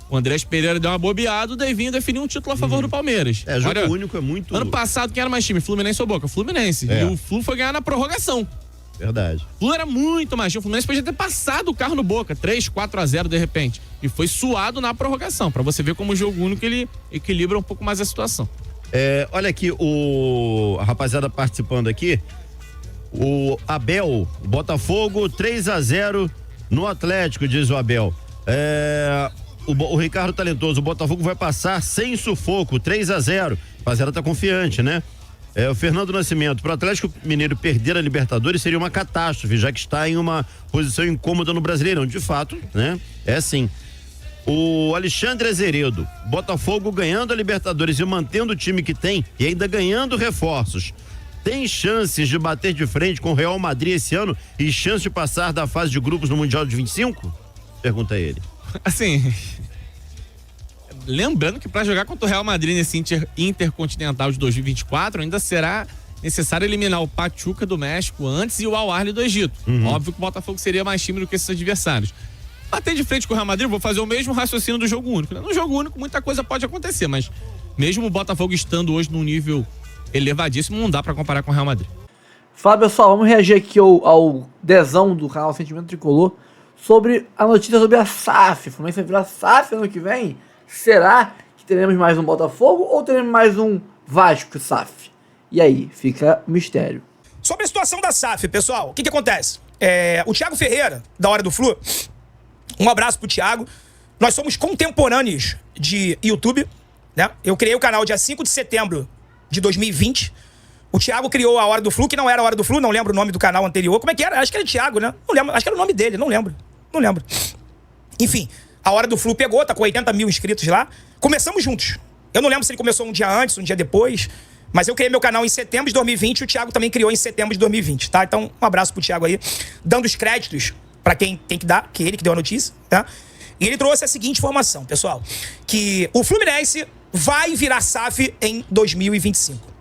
O Andrés Pereira deu uma bobeada, o Devinho definiu um título a favor do Palmeiras. Jogo único é muito... Ano passado, quem era mais time? Fluminense ou Boca? Fluminense. E o Flu foi ganhar na prorrogação. Verdade. O Flu era muito mais time. O Fluminense podia ter passado o carro no Boca, 3-4-0 de repente. E foi suado na prorrogação, pra você ver como o jogo único ele equilibra um pouco mais a situação. Olha aqui, a rapaziada participando aqui. O Abel, Botafogo 3-0 no Atlético, diz o Abel. O Ricardo Talentoso, o Botafogo vai passar sem sufoco, 3-0. A rapaziada tá confiante, né? O Fernando Nascimento, para o Atlético Mineiro perder a Libertadores seria uma catástrofe, já que está em uma posição incômoda no Brasileirão. De fato, né? É sim. O Alexandre Azeredo, Botafogo ganhando a Libertadores e mantendo o time que tem e ainda ganhando reforços. Tem chances de bater de frente com o Real Madrid esse ano e chance de passar da fase de grupos no Mundial de 25? Pergunta ele. Assim, lembrando que para jogar contra o Real Madrid nesse Intercontinental de 2024 ainda será necessário eliminar o Pachuca do México antes e o Al Ahly do Egito. Óbvio que o Botafogo seria mais time do que esses adversários. Bater de frente com o Real Madrid, vou fazer o mesmo raciocínio do jogo único, né? No jogo único muita coisa pode acontecer, mas mesmo o Botafogo estando hoje num nível elevadíssimo, não dá para comparar com o Real Madrid. Fábio, pessoal, vamos reagir aqui ao Dezão do canal Sentimento Tricolor sobre a notícia sobre a SAF. O Fluminense vai virar SAF ano que vem? Será que teremos mais um Botafogo ou teremos mais um Vasco SAF? E aí, fica o mistério. Sobre a situação da SAF, pessoal, o que acontece? O Thiago Ferreira, da Hora do Flu, um abraço pro Thiago, nós somos contemporâneos de YouTube, né? Eu criei o canal dia 5 de setembro de 2020. O Thiago criou a Hora do Flu, que não era a Hora do Flu, não lembro o nome do canal anterior. Como é que era? Acho que era Thiago, né? Não lembro, acho que era o nome dele, não lembro. Enfim, a Hora do Flu pegou, tá com 80 mil inscritos lá. Começamos juntos. Eu não lembro se ele começou um dia antes, um dia depois, mas eu criei meu canal em setembro de 2020 e o Thiago também criou em setembro de 2020, tá? Então, um abraço pro Thiago aí, dando os créditos pra quem tem que dar, que ele que deu a notícia, tá? E ele trouxe a seguinte informação, pessoal, que o Fluminense vai virar SAF em 2025.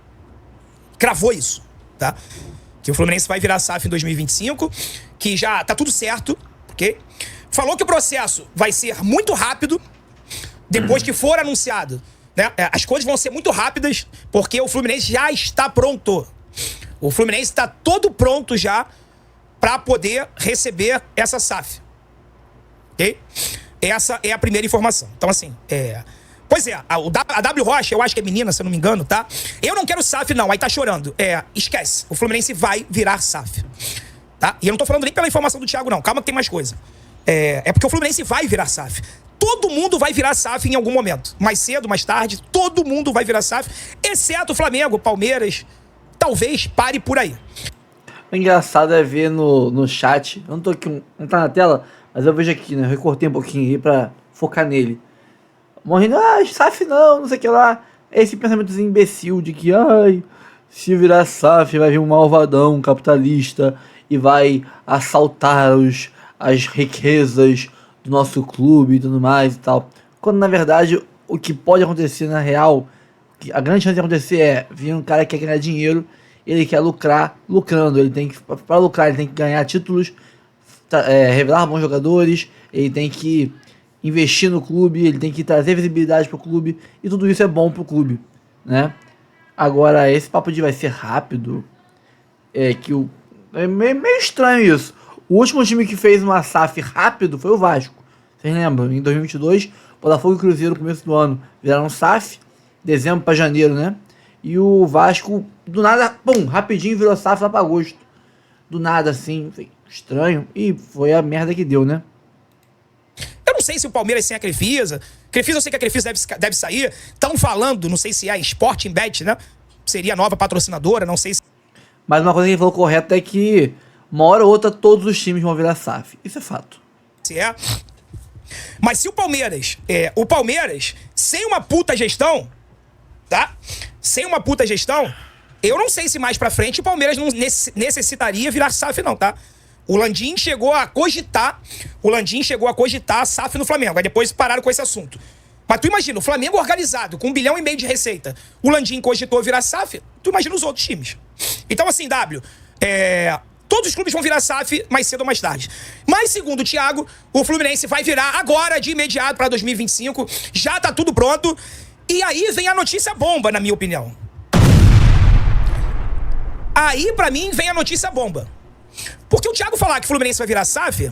Cravou isso, tá? Que o Fluminense vai virar SAF em 2025, que já tá tudo certo, ok? Falou que o processo vai ser muito rápido, depois que for anunciado, né? As coisas vão ser muito rápidas, porque o Fluminense já está pronto. O Fluminense está todo pronto já para poder receber essa SAF, ok? Essa é a primeira informação. Então, assim, Pois é, a W Rocha, eu acho que é menina, se eu não me engano, tá? Eu não quero SAF, não. Aí tá chorando. Esquece. O Fluminense vai virar SAF. Tá? E eu não tô falando nem pela informação do Thiago, não. Calma que tem mais coisa. É porque o Fluminense vai virar SAF. Todo mundo vai virar SAF em algum momento. Mais cedo, mais tarde, todo mundo vai virar SAF. Exceto o Flamengo, Palmeiras. Talvez pare por aí. O engraçado é ver no chat. Eu não tô aqui, não tá na tela, mas eu vejo aqui, né? Eu recortei um pouquinho aí pra focar nele. Morrendo, SAF não sei o que lá. Esse pensamentozinho imbecil de que, se virar SAF vai vir um malvadão capitalista e vai assaltar as riquezas do nosso clube e tudo mais e tal. Quando na verdade o que pode acontecer na real, a grande chance de acontecer é vir um cara que quer ganhar dinheiro, ele quer lucrar, lucrando. Ele tem que, para lucrar, ele tem que ganhar títulos, revelar bons jogadores, ele tem que investir no clube, ele tem que trazer visibilidade pro clube, e tudo isso é bom pro clube, né? Agora, esse papo de vai ser rápido, é meio estranho isso. O último time que fez uma SAF rápido foi o Vasco. Vocês lembram? Em 2022, Botafogo e Cruzeiro, no começo do ano, viraram SAF, dezembro para janeiro, né? E o Vasco, do nada, rapidinho virou SAF lá para agosto. Do nada, assim, estranho, e foi a merda que deu, né? Eu não sei se o Palmeiras sem a Crefisa. Eu sei que a Crefisa deve sair. Estão falando, não sei se é a Sporting Bet, né? Seria a nova patrocinadora, não sei se... Mas uma coisa que ele falou correta é que uma hora ou outra todos os times vão virar SAF. Isso é fato. Mas se o Palmeiras, sem uma puta gestão, tá? Sem uma puta gestão, eu não sei se mais pra frente o Palmeiras não necessitaria virar SAF não, tá? O Landim chegou a cogitar a SAF no Flamengo. Aí depois pararam com esse assunto. Mas tu imagina, o Flamengo organizado, com 1,5 bilhão de receita, o Landim cogitou virar SAF, tu imagina os outros times. Então assim, todos os clubes vão virar SAF mais cedo ou mais tarde. Mas segundo o Thiago, o Fluminense vai virar agora, de imediato, para 2025. Já tá tudo pronto. E aí vem a notícia bomba, na minha opinião. Aí, pra mim, vem a notícia bomba. Porque o Thiago falar que o Fluminense vai virar SAF,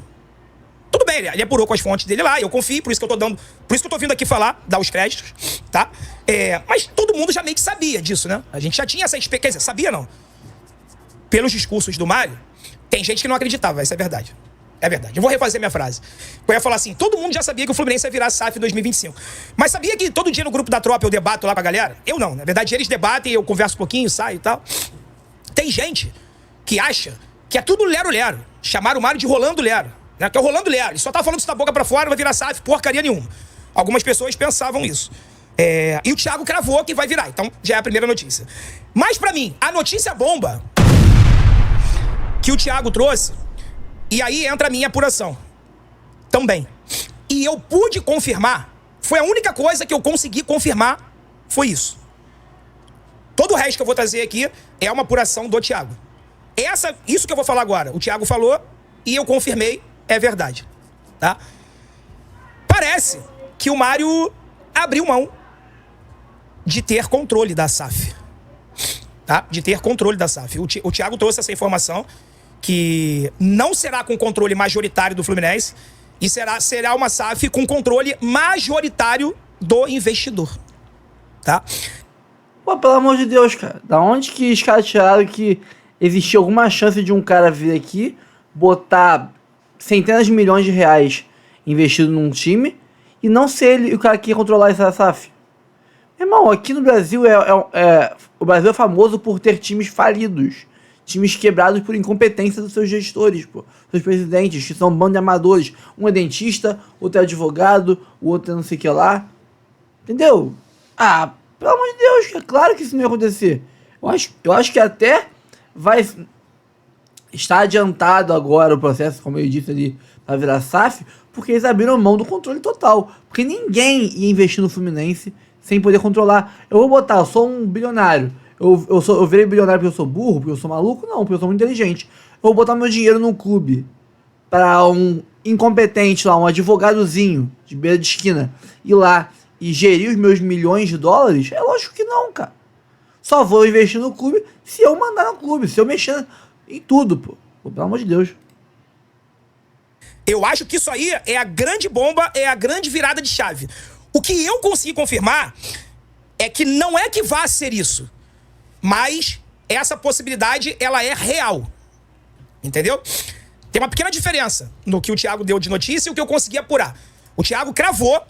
tudo bem, ele apurou com as fontes dele lá, eu confio, por isso que eu tô vindo aqui falar, dar os créditos, tá? Mas todo mundo já meio que sabia disso, né? A gente já tinha essa expectativa, quer dizer, sabia não? Pelos discursos do Mário, tem gente que não acreditava, isso é verdade. É verdade. Eu vou refazer minha frase. Eu ia falar assim, todo mundo já sabia que o Fluminense ia virar SAF em 2025. Mas sabia que todo dia no grupo da tropa eu debato lá pra galera? Eu não, na verdade eles debatem, eu converso um pouquinho, saio e tal. Tem gente que acha que é tudo lero-lero. Chamaram o Mário de Rolando Lero. Né? Que é o Rolando Lero. Ele só tá falando isso da boca pra fora, vai virar SAF, porcaria nenhuma. Algumas pessoas pensavam isso. E o Thiago cravou que vai virar. Então, já é a primeira notícia. Mas pra mim, a notícia bomba que o Thiago trouxe, e aí entra a minha apuração também. E eu pude confirmar, foi a única coisa que eu consegui confirmar, foi isso. Todo o resto que eu vou trazer aqui é uma apuração do Thiago. Isso que eu vou falar agora, o Thiago falou e eu confirmei, é verdade, tá? Parece que o Mário abriu mão de ter controle da SAF, tá? De ter controle da SAF. O Thiago trouxe essa informação que não será com controle majoritário do Fluminense e será uma SAF com controle majoritário do investidor, tá? Pô, pelo amor de Deus, cara, da onde que os caras tiraram que existia alguma chance de um cara vir aqui, botar centenas de milhões de reais investido num time e não ser ele o cara que ia controlar essa SAF. Irmão, aqui no Brasil o Brasil é famoso por ter times falidos. Times quebrados por incompetência dos seus gestores, pô. Seus presidentes, que são um bando de amadores. Um é dentista, outro é advogado, o outro é não sei o que lá. Entendeu? Ah, pelo amor de Deus, é claro que isso não ia acontecer. Eu acho que até vai estar adiantado agora o processo, como eu disse ali, para virar SAF, porque eles abriram mão do controle total. Porque ninguém ia investir no Fluminense sem poder controlar. Eu sou um bilionário. Eu virei bilionário porque eu sou burro, porque eu sou maluco? Não, porque eu sou muito inteligente. Eu vou botar meu dinheiro num clube para um incompetente lá, um advogadozinho de beira de esquina, ir lá e gerir os meus milhões de dólares? É lógico que não, cara. Só vou investir no clube se eu mandar no clube, se eu mexer em tudo, pô. Pelo amor de Deus. Eu acho que isso aí é a grande bomba, é a grande virada de chave. O que eu consegui confirmar é que não é que vá ser isso, mas essa possibilidade, ela é real. Entendeu? Tem uma pequena diferença no que o Thiago deu de notícia e o que eu consegui apurar. O Thiago cravou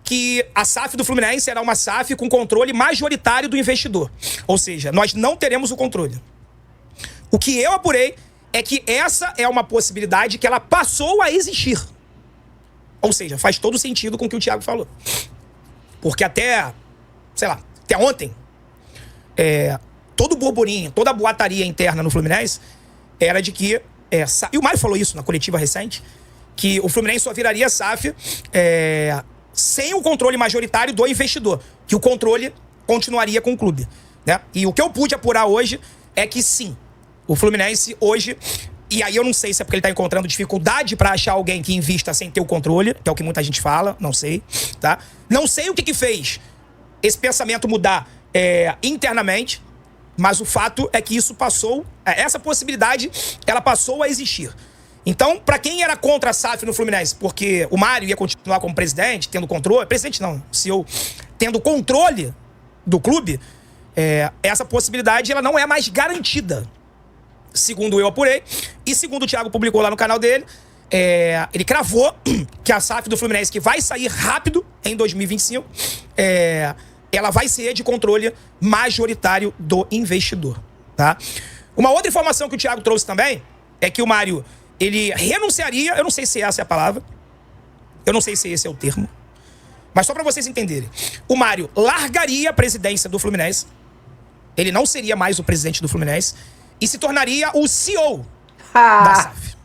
que a SAF do Fluminense será uma SAF com controle majoritário do investidor. Ou seja, nós não teremos o controle. O que eu apurei é que essa é uma possibilidade que ela passou a existir. Ou seja, faz todo sentido com o que o Thiago falou. Porque até ontem, todo o burburinho, toda a boataria interna no Fluminense era de que... e o Mário falou isso na coletiva recente, que o Fluminense só viraria SAF sem o controle majoritário do investidor, que o controle continuaria com o clube, né? E o que eu pude apurar hoje é que sim, o Fluminense hoje... E aí eu não sei se é porque ele tá encontrando dificuldade pra achar alguém que invista sem ter o controle, que é o que muita gente fala, não sei, tá? Não sei o que fez esse pensamento mudar internamente, mas o fato é que isso passou, essa possibilidade, ela passou a existir. Então, pra quem era contra a SAF no Fluminense, porque o Mário ia continuar como presidente, tendo controle, presidente não, CEO, tendo controle do clube, essa possibilidade, ela não é mais garantida. Segundo eu apurei, e segundo o Thiago publicou lá no canal dele, ele cravou que a SAF do Fluminense, que vai sair rápido em 2025, ela vai ser de controle majoritário do investidor, tá? Uma outra informação que o Thiago trouxe também é que o Mário, ele renunciaria, eu não sei se essa é a palavra, eu não sei se esse é o termo, mas só para vocês entenderem, o Mário largaria a presidência do Fluminense, ele não seria mais o presidente do Fluminense, e se tornaria o CEO da SAF,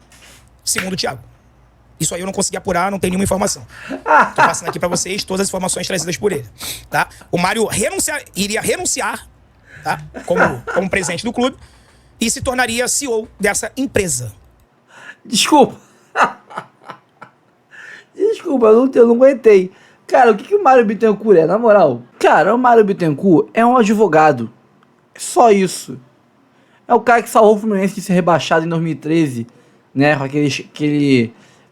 segundo o Thiago. Isso aí eu não consegui apurar, não tem nenhuma informação. Tô passando aqui pra vocês todas as informações trazidas por ele, tá? O Mário iria renunciar, tá? Como presidente do clube e se tornaria CEO dessa empresa. Desculpa. Desculpa, eu não aguentei. Cara, o que o Mário Bittencourt é, na moral? Cara, o Mário Bittencourt é um advogado. É só isso. É o cara que salvou o Fluminense de ser rebaixado em 2013, né? Com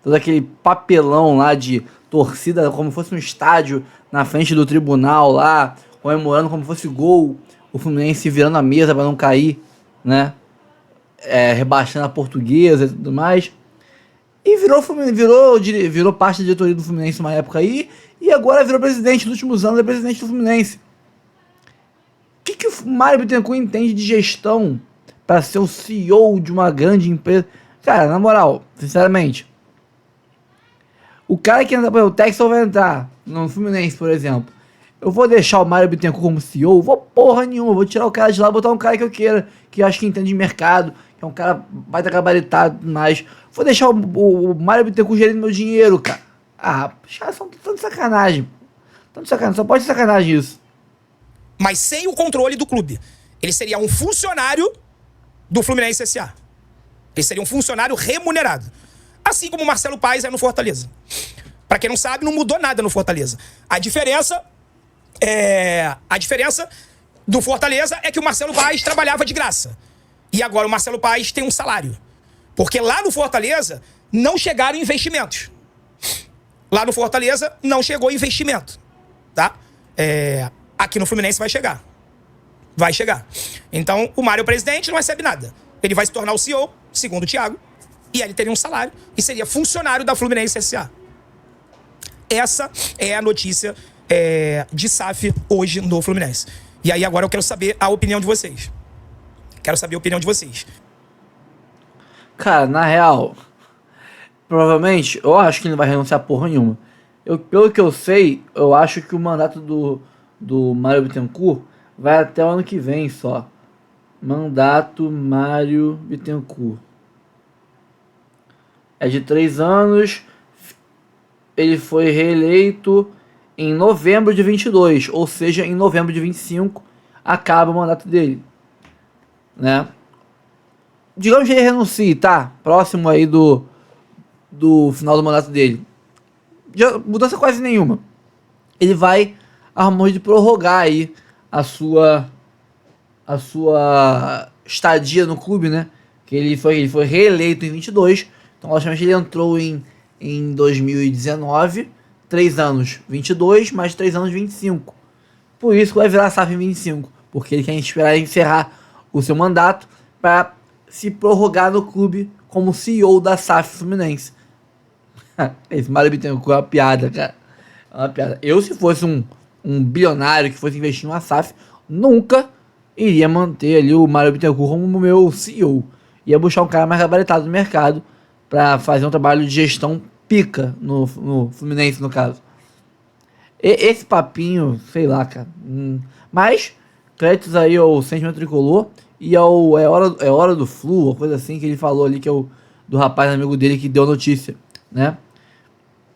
todo aquele papelão lá de torcida, como fosse um estádio na frente do tribunal lá, comemorando como fosse gol, o Fluminense virando a mesa para não cair, né? Rebaixando a Portuguesa e tudo mais. E virou parte da diretoria do Fluminense uma época aí, e agora virou presidente nos últimos anos, é presidente do Fluminense. O que o Mário Bittencourt entende de gestão para ser o CEO de uma grande empresa? Cara, na moral, sinceramente, o cara que entra, o Texel vai entrar no Fluminense, por exemplo, eu vou deixar o Mário Bittencourt como CEO? Vou porra nenhuma, vou tirar o cara de lá e botar um cara que eu queira, que eu acho que entende de mercado, que é um cara vai estar gabaritado e tudo mais. Vou deixar o Mário Bittencourt gerindo meu dinheiro, cara. Os caras são tão de sacanagem. Tão de sacanagem, só pode ser sacanagem isso. Mas sem o controle do clube. Ele seria um funcionário do Fluminense S.A. Ele seria um funcionário remunerado. Assim como o Marcelo Paes é no Fortaleza. Pra quem não sabe, não mudou nada no Fortaleza. A diferença do Fortaleza é que o Marcelo Paes trabalhava de graça. E agora o Marcelo Paes tem um salário. Porque lá no Fortaleza não chegaram investimentos. Lá no Fortaleza não chegou investimento. Tá? Aqui no Fluminense vai chegar. Vai chegar. Então, o Mário, presidente, não recebe nada. Ele vai se tornar o CEO, segundo o Thiago, e aí ele teria um salário e seria funcionário da Fluminense S.A. Essa é a notícia de SAF hoje no Fluminense. E aí agora eu quero saber a opinião de vocês. Cara, na real, provavelmente, eu acho que ele não vai renunciar porra nenhuma. Pelo que eu sei, eu acho que o mandato do Mário Bittencourt vai até o ano que vem só. Mandato Mário Bittencourt. É de 3 anos. Ele foi reeleito em novembro de 22, ou seja, em novembro de 25 acaba o mandato dele, né? Digamos que ele renuncie, tá? Próximo aí do final do mandato dele. Mudança quase nenhuma. Ele vai arrumar de prorrogar aí a sua estadia no clube, né? Que ele foi reeleito em 22. Então, logicamente, ele entrou em 2019, 3 anos 22, mais 3 anos 25. Por isso que vai virar SAF em 25, porque ele quer esperar encerrar o seu mandato para se prorrogar no clube como CEO da SAF Fluminense. Esse Mário Bittencourt é uma piada, cara. É uma piada. Eu, se fosse um bilionário que fosse investir em uma SAF, nunca iria manter ali o Mário Bittencourt como meu CEO. Ia buscar um cara mais gabaritado no mercado para fazer um trabalho de gestão pica no Fluminense, no caso. Esse papinho, sei lá, cara. Mas, créditos aí ao Sentimento Tricolor e ao É Hora do Flu, uma coisa assim que ele falou ali, que é o do rapaz amigo dele que deu a notícia, né?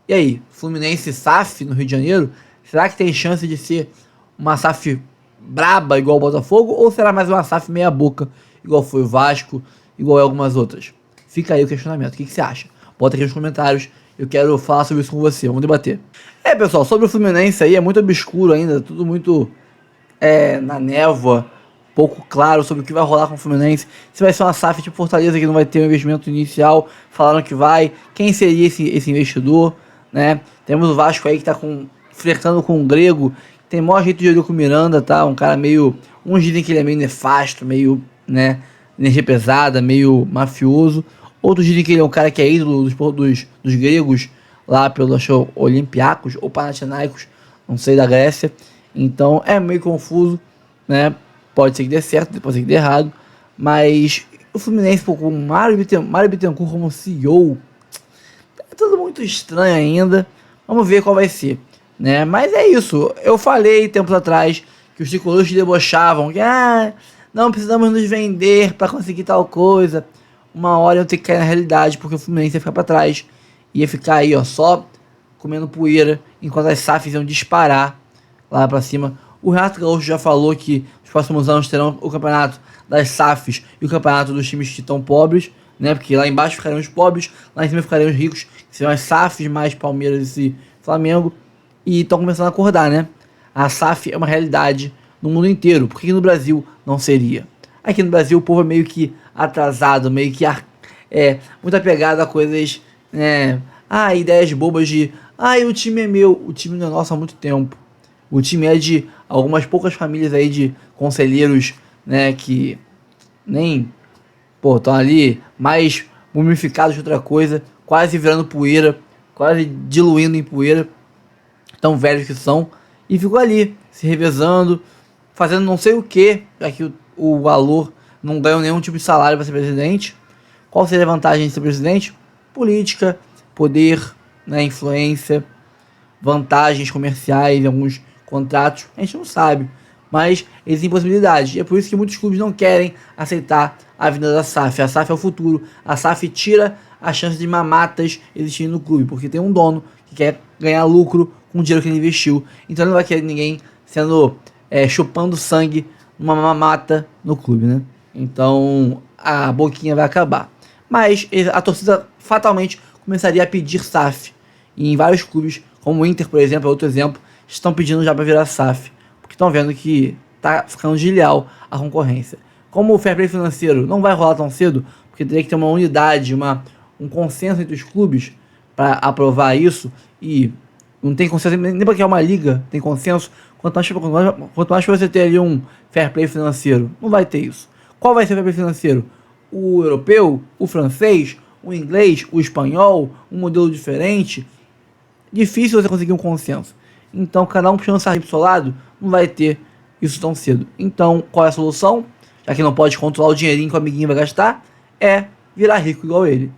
E aí, Fluminense SAF no Rio de Janeiro, será que tem chance de ser uma SAF braba igual o Botafogo, ou será mais uma SAF meia boca, igual foi o Vasco, igual é algumas outras? Fica aí o questionamento, o que você acha? Bota aqui nos comentários, eu quero falar sobre isso com você, vamos debater. Pessoal, sobre o Fluminense aí, é muito obscuro ainda, tudo muito na névoa, pouco claro sobre o que vai rolar com o Fluminense, se vai ser uma SAF tipo Fortaleza que não vai ter um investimento inicial, falaram que vai, quem seria esse investidor, né? Temos o Vasco aí que tá flertando com o Grego, tem maior jeito de olho com o Miranda, tá? Um cara meio, uns dizem que ele é meio nefasto, meio, né, energia pesada, meio mafioso, outros dizem que ele é um cara que é ídolo dos gregos, lá pelo, acho, Olympiacos ou Panathinaikos, não sei, da Grécia. Então é meio confuso, né? Pode ser que dê certo, pode ser que dê errado. Mas o Fluminense, com o Mário Bittencourt como CEO, é tudo muito estranho ainda. Vamos ver qual vai ser, né? Mas é isso. Eu falei tempos atrás que os tricolores debochavam que não precisamos nos vender para conseguir tal coisa. Uma hora eu ter que cair na realidade, porque o Fluminense ia ficar para trás. Ia ficar aí, ó, só comendo poeira, enquanto as SAFs iam disparar lá para cima. O Renato Gaúcho já falou que nos próximos anos terão o campeonato das SAFs e o campeonato dos times que estão pobres, né? Porque lá embaixo ficariam os pobres, lá em cima ficariam os ricos, que serão as SAFs mais Palmeiras e Flamengo. E estão começando a acordar, né? A SAF é uma realidade no mundo inteiro. Por que no Brasil não seria? Aqui no Brasil o povo é meio que atrasado, meio que muito apegado a coisas, né? Ideias bobas de o time é meu, o time não é nosso há muito tempo. O time é de algumas poucas famílias aí de conselheiros, né, que nem, estão ali mais mumificados de outra coisa, quase virando poeira, quase diluindo em poeira, tão velhos que são, e ficou ali, se revezando, fazendo não sei o que, já que o valor não ganhou nenhum tipo de salário para ser presidente. Qual seria a vantagem de ser presidente? Política, poder, né, influência, vantagens comerciais em alguns contratos, a gente não sabe, mas existem possibilidades, e é por isso que muitos clubes não querem aceitar a vinda da SAF. A SAF é o futuro, a SAF tira a chance de mamatas existindo no clube, porque tem um dono que quer ganhar lucro com o dinheiro que ele investiu, então ele não vai querer ninguém sendo chupando sangue numa mamata no clube, né? Então a boquinha vai acabar, mas a torcida fatalmente começaria a pedir SAF, e em vários clubes, como o Inter, por exemplo, é outro exemplo, estão pedindo já para virar SAF, porque estão vendo que está ficando desleal a concorrência. Como o fair play financeiro não vai rolar tão cedo, porque teria que ter uma unidade, um consenso entre os clubes para aprovar isso, e não tem consenso nem para criar uma liga, tem consenso, quanto mais você ter ali um fair play financeiro, não vai ter isso. Qual vai ser o fair play financeiro? O europeu, o francês, o inglês, o espanhol, um modelo diferente? difícil você conseguir um consenso. Então, cada um puxando sardinha pro seu lado, não vai ter isso tão cedo. Então, qual é a solução? Já que não pode controlar o dinheirinho que o amiguinho vai gastar, é virar rico igual ele.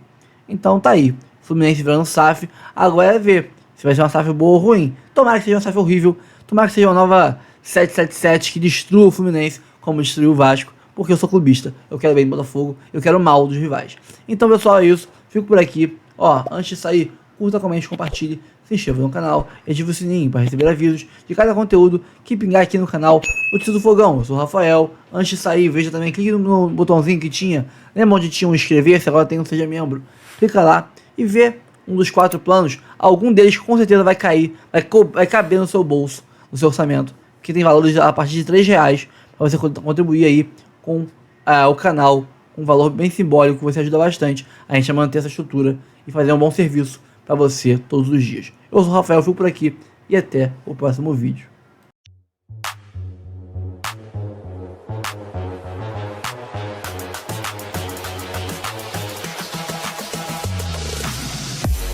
Então, tá aí. Fluminense virando SAF. Agora é ver se vai ser uma SAF boa ou ruim. Tomara que seja uma SAF horrível. Tomara que seja uma nova 777 que destrua o Fluminense, como destruiu o Vasco. Porque eu sou clubista. Eu quero bem do Botafogo. Eu quero o mal dos rivais. Então, pessoal, é isso. Fico por aqui. Ó, antes de sair, curta, comente, compartilhe, se inscreva no canal e ative o sininho para receber avisos de cada conteúdo que pingar aqui no canal Notícias do Fogão. Eu sou o Rafael. Antes de sair, veja também, clique no botãozinho que tinha. Lembra onde tinha um inscrever-se? Agora tem um Seja Membro. Clica lá e vê um dos 4 planos. Algum deles com certeza vai cair, vai caber no seu bolso, no seu orçamento. Que tem valores a partir de R$3 para você contribuir aí com o canal. Um valor bem simbólico, você ajuda bastante a gente a manter essa estrutura e fazer um bom serviço para você todos os dias. Eu sou o Rafael, fico por aqui e até o próximo vídeo.